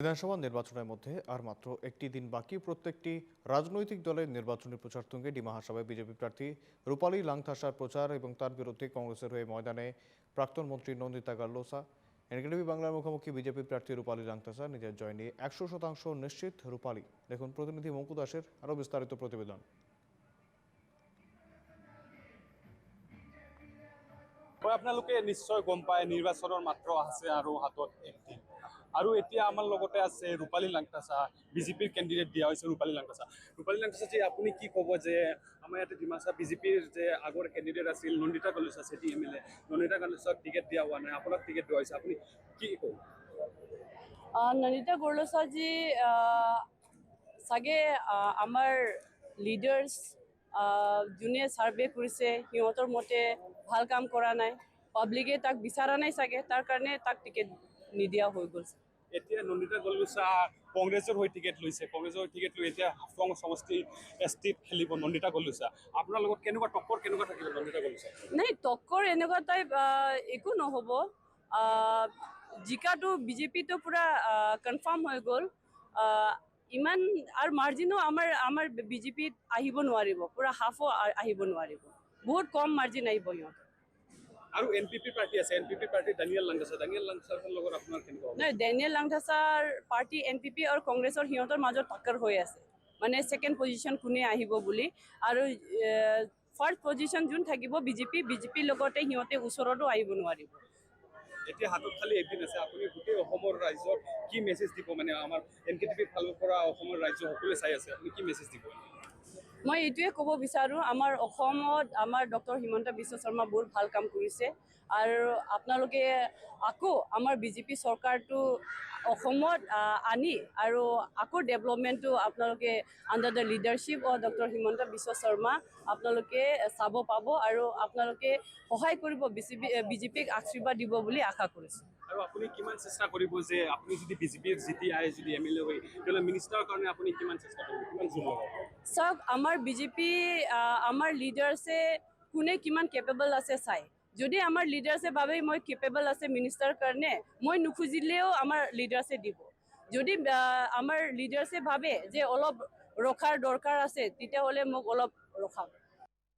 বিধানসভা নির্বাচনের মধ্যে আর মাত্র একটি দিন বাকি। প্রত্যেকটি রাজনৈতিক দলের নির্বাচনী প্রচার তুঙ্গে ডিমা হাসাবে বিজেপি প্রার্থী রূপালী লাংথাসার প্রচার এবং তার বিরুদ্ধে কংগ্রেসের হয়ে ময়দানে প্রাক্তন মন্ত্রী নন্দিতা গার্লোসা। এনকেটিভি বাংলার মুখোমুখি বিজেপি প্রার্থী রূপালী লাংথাসা নিজের জয় নিয়ে 100% নিশ্চিত রূপালী। দেখুন প্রতিনিধি মঙ্কু দাসের আরও বিস্তারিত প্রতিবেদন। আপোনালোকে নিশ্চয় গম পায় নিৰ্বাচনৰ মাত্ৰ আছে আৰু হাতত একদিন আৰু এতিয়া আমাৰ লগতে আছে ৰূপালী লাংথাসা। বিজেপিৰ কেণ্ডিডেট দিয়া হৈছে ৰূপালী লাংথাসা। ৰূপালী লাংথাসা যে আপুনি কি ক'ব যে আমাৰ ইয়াতে ডিমাচা বিজেপিৰ যে আগৰ কেণ্ডিডেট আছিল নন্দিতা গাৰ্লোছা চিটি MLA, নন্দিতা গাৰ্লোছাক টিকেট দিয়া হোৱা নাই, আপোনাক টিকেট দিয়া হৈছে, আপুনি কি ক'ব? নন্দিতা গাৰ্লোছা জি চাগে আমাৰ লিডাৰ্ছ যোনে ছাৰ্ভে কৰিছে সিহঁতৰ মতে ভাল কাম কৰা নাই, পাব্লিকে তাক বিচৰা নাই চাগে, তাৰ কাৰণে তাক টিকেট নিদিয়া হৈ গ'ল। এতিয়া নন্দিতা গাৰ্লোছা কংগ্ৰেছৰ হৈ টিকেট লৈছে, কংগ্ৰেছৰ টিকেট লৈ এতিয়া হাফলং সমষ্টি STত খেলিব নন্দিতা গাৰ্লোছা। আপোনাৰ লগত কেনেকুৱা টক্কৰ কেনেকুৱা থাকিব নন্দিতা গাৰ্লোছা? নাই, টক্কৰ এনেকুৱা টাইপ একো নহ'ব। জিকাটো বিজেপিটো পুৰা কনফাৰ্ম হৈ গ'ল। ইমান আৰু মাৰ্জিনো আমাৰ বিজেপিত আহিব নোৱাৰিব, পুৰা হাফো আহিব নোৱাৰিব, বহুত কম মাৰ্জিন আহিব সিহঁতৰ। আৰু NPP পাৰ্টি আছে, NPP পাৰ্টি দানিয়েল লাংথাছাৰ লগত আপোনাৰ কেনেকুৱা? নাই, ডেনিয়েল লাংথাছাৰ পাৰ্টি NPP আৰু কংগ্ৰেছৰ সিহঁতৰ মাজত টক্কৰ হৈ আছে, মানে ছেকেণ্ড পজিশ্যন কোনে আহিব বুলি। আৰু ফাৰ্ষ্ট পজিশ্যন যোন থাকিব বিজেপিৰ লগতে সিহঁতে ওচৰতো আহিব নোৱাৰিব। এতিয়া হাতত খালি একদিন আছে, আপুনি গোটেই অসমৰ ৰাইজক কি মেছেজ দিব? মানে আমাৰ NKTVৰ ফালৰ পৰা অসমৰ ৰাইজ সকলোৱে চাই আছে, আপুনি কি মেছেজ দিব? মই এইটোৱে ক'ব বিচাৰোঁ, আমাৰ অসমত আমাৰ ডক্টৰ হিমন্ত বিশ্ব শৰ্মা বহুত ভাল কাম কৰিছে আৰু আপোনালোকে আকৌ আমাৰ বিজেপি চৰকাৰটো অসমত আনি আৰু আকৌ ডেভেলপমেণ্টটো আপোনালোকে under the leadership of doctor Himanta Biswa Sarma আপোনালোকে চাব পাব আৰু আপোনালোকে সহায় কৰিব, বিজেপিক আশীৰ্বাদ দিব বুলি আশা কৰিছোঁ। আৰু আপুনি কিমান চেষ্টা কৰিব যে আপুনি যদি বিজেপিৰ যদি MLA হয় তেতিয়াহ'লে মিনিষ্টাৰৰ কাৰণে আপুনি কিমান চেষ্টা কৰিব, কিমান জোৰ লগাব? চাওক, আমাৰ বিজেপি আমাৰ লিডাৰ্ছে কোনে কিমান কেপেবল আছে চাই। যদি আমাৰ লিডাৰ্ছে ভাবে মই কেপেবল আছে মিনিষ্টাৰ কাৰণে, মই নুখুজিলেও আমাৰ লিডাৰ্ছে দিব। যদি আমাৰ লিডাৰ্ছে ভাবে যে অলপ ৰখাৰ দৰকাৰ আছে, তেতিয়াহ'লে মোক অলপ ৰখাব।